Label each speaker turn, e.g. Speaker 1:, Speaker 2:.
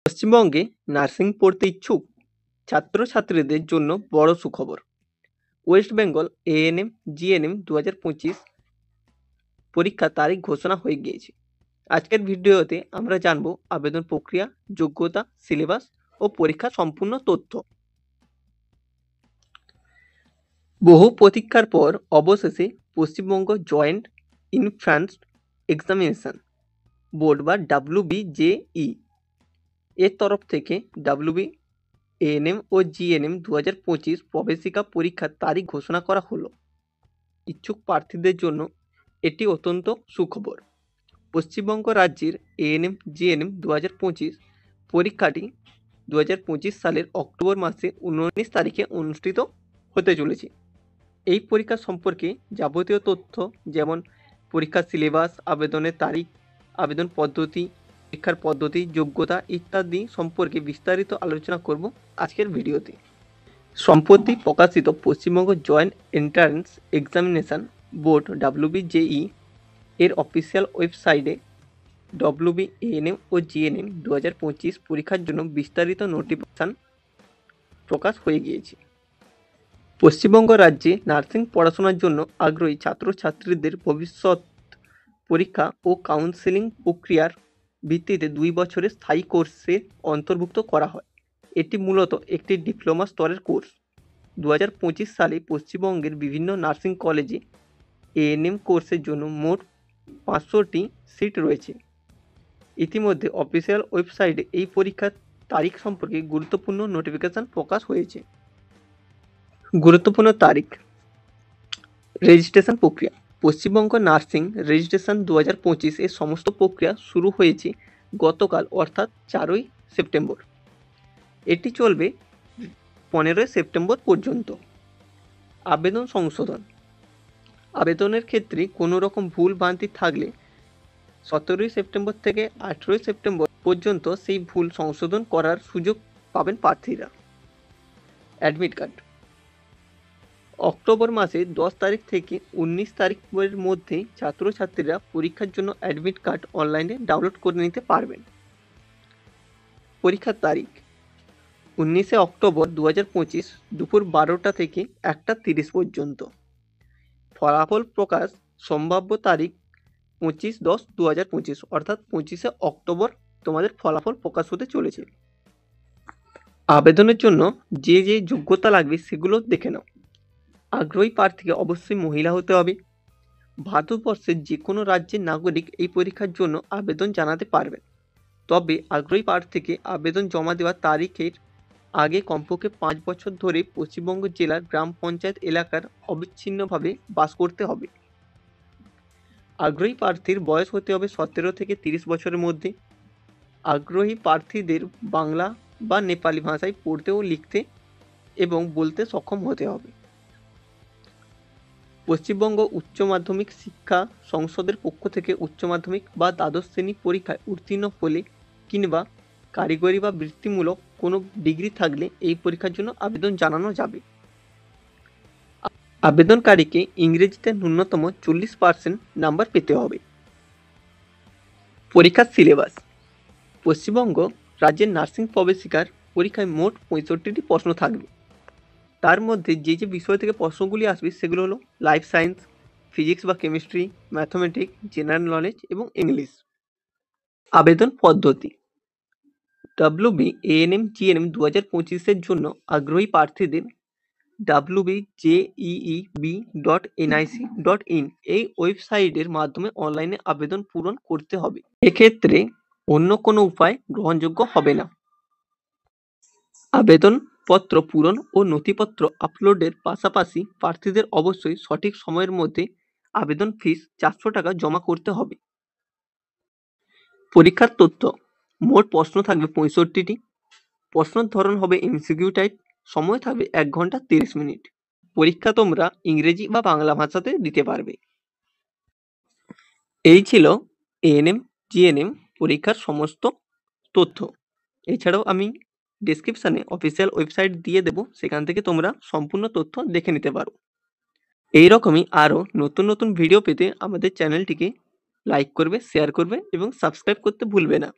Speaker 1: পশ্চিমবঙ্গে নার্সিং পড়তে ইচ্ছুক ছাত্রছাত্রীদের জন্য বড় সুখবর। ওয়েস্ট বেঙ্গল এএনএম জিএনএম 2025 পরীক্ষার তারিখ ঘোষণা হয়ে গিয়েছে। আজকের ভিডিওতে আমরা জানব আবেদন প্রক্রিয়া, যোগ্যতা, সিলেবাস ও পরীক্ষার সম্পূর্ণ তথ্য। বহু প্রতীক্ষার পর অবশেষে Paschimbanga joint entrance examination board বা WBJE এর তরফ থেকে এএনএম ও জিএনএম 2025 প্রবেশিকা পরীক্ষার তারিখ ঘোষণা করা হলো। ইচ্ছুক প্রার্থীদের জন্য এটি অত্যন্ত সুখবর। পশ্চিমবঙ্গ রাজ্যের এএনএম জিএনএম 2025 পরীক্ষাটি 2025 সালের অক্টোবর মাসে 19 তারিখে অনুষ্ঠিত হতে চলেছে। এই পরীক্ষা সম্পর্কে যাবতীয় তথ্য যেমন পরীক্ষার সিলেবাস, আবেদনের তারিখ, আবেদন পদ্ধতি, পরীক্ষার পদ্ধতি, যোগ্যতা ইত্যাদি সম্পর্কে বিস্তারিত আলোচনা করব আজকের ভিডিওতে। সম্প্রতি প্রকাশিত Paschimbanga joint entrance examination board WBJE এর অফিসিয়াল ওয়েবসাইটে WBANM ও জিএনএম 2025 পরীক্ষার জন্য বিস্তারিত নোটিফিকেশন প্রকাশ হয়ে গিয়েছে। পশ্চিমবঙ্গ রাজ্যে নার্সিং পড়াশোনার জন্য আগ্রহী ছাত্রছাত্রীদের ভবিষ্যৎ পরীক্ষা ও কাউন্সেলিং প্রক্রিয়ার ভিত্তিতে 2 বছরের স্থায়ী কোর্সে অন্তর্ভুক্ত করা হয়। এটি মূলত একটি ডিপ্লোমা স্তরের কোর্স। 2025 সালে পশ্চিমবঙ্গের বিভিন্ন নার্সিং কলেজে এএনএম কোর্সের জন্য মোট 500টি সিট রয়েছে। ইতিমধ্যে অফিসিয়াল ওয়েবসাইটে এই পরীক্ষার তারিখ সম্পর্কে গুরুত্বপূর্ণ নোটিফিকেশন প্রকাশ হয়েছে। গুরুত্বপূর্ণ তারিখ। রেজিস্ট্রেশন প্রক্রিয়া। পশ্চিমবঙ্গ নার্সিং রেজিস্ট্রেশন 2025 এর সমস্ত প্রক্রিয়া শুরু হয়েছে গতকাল অর্থাৎ 4ই সেপ্টেম্বর। এটি চলবে 15 সেপ্টেম্বর পর্যন্ত। আবেদন সংশোধন। আবেদনের ক্ষেত্রে কোনো রকম ভুল ভ্রান্তি থাকলে 17 সেপ্টেম্বর থেকে 18 সেপ্টেম্বর পর্যন্ত সেই ভুল সংশোধন করার সুযোগ পাবেন প্রার্থীরা। Admit card. অক্টোবর মাসের 10 তারিখ থেকে 19 তারিখের মধ্যে ছাত্রছাত্রীরা পরীক্ষার জন্য অ্যাডমিট কার্ড অনলাইনে ডাউনলোড করে নিতে পারবেন। পরীক্ষার তারিখ 19 অক্টোবর 2025 দুপুর 12টা থেকে 1টা 30 পর্যন্ত। ফলাফল প্রকাশ সম্ভাব্য তারিখ 25/10/2025 অর্থাৎ 25 অক্টোবর তোমাদের ফলাফল প্রকাশ হতে চলেছে। আবেদনের জন্য যে যোগ্যতা লাগবে সেগুলো দেখে নাও। আগ্রহী প্রার্থীকে অবশ্যই মহিলা হতে হবে। ভারতবর্ষের যে কোনো রাজ্যের নাগরিক এই পরীক্ষার জন্য আবেদন জানাতে পারবেন। তবে আগ্রহী প্রার্থীকে আবেদন জমা দেওয়ার তারিখের আগে কমপক্ষে 5 বছর ধরে পশ্চিমবঙ্গ জেলার গ্রাম পঞ্চায়েত এলাকার অবিচ্ছিন্নভাবে বাস করতে হবে। আগ্রহী প্রার্থীর বয়স হতে হবে 17 থেকে 30 বছরের মধ্যে। আগ্রহী প্রার্থীদের বাংলা বা নেপালি ভাষায় পড়তে ও লিখতে এবং বলতে সক্ষম হতে হবে। পশ্চিমবঙ্গ উচ্চ মাধ্যমিক শিক্ষা সংসদের পক্ষ থেকে উচ্চ মাধ্যমিক বা দ্বাদশ শ্রেণী পরীক্ষায় উত্তীর্ণ হলে কিংবা কারিগরি বা বৃত্তিমূলক কোনো ডিগ্রি থাকলে এই পরীক্ষার জন্য আবেদন জানানো যাবে। আবেদনকারীকে ইংরেজিতে ন্যূনতম 40% নাম্বার পেতে হবে। পরীক্ষার সিলেবাস। পশ্চিমবঙ্গ রাজ্যের নার্সিং প্রবেশিকার পরীক্ষায় মোট 65টি প্রশ্ন থাকবে। তার মধ্যে যে বিষয় থেকে প্রশ্নগুলি আসবে সেগুলো হলো লাইফ সায়েন্স, ফিজিক্স বা কেমিস্ট্রি, ম্যাথমেটিক্স, জেনারেল নলেজ এবং ইংলিশ। আবেদন পদ্ধতি। WBANM GNM 2025 জন্য আগ্রহী প্রার্থীদের wbjeeb.nic.in এই ওয়েবসাইটের মাধ্যমে অনলাইনে আবেদন পূরণ করতে হবে। এক্ষেত্রে অন্য কোনো উপায় গ্রহণযোগ্য হবে না। আবেদনপত্র পূরণ ও নথিপত্র আপলোডের পাশাপাশি প্রার্থীদের অবশ্যই সঠিক সময়ের মধ্যে আবেদন ফিস 400 টাকা জমা করতে হবে। পরীক্ষার তথ্য। মোট প্রশ্ন থাকবে 65টি। প্রশ্নের ধরন হবে MCQ টাইপ। সময় থাকবে 1 ঘন্টা 30 মিনিট। পরীক্ষা তোমরা ইংরেজি বা বাংলা ভাষাতে দিতে পারবে। এই ছিল এএনএম জিএনএম পরীক্ষার সমস্ত তথ্য। এছাড়াও আমি ডেসক্রিপশানে অফিসিয়াল ওয়েবসাইট দিয়ে দেবো, সেখান থেকে তোমরা সম্পূর্ণ তথ্য দেখে নিতে পারো। এই রকমই আরও নতুন নতুন ভিডিও পেতে আমাদের চ্যানেলটিকে লাইক করবে, শেয়ার করবে এবং সাবস্ক্রাইব করতে ভুলবে না।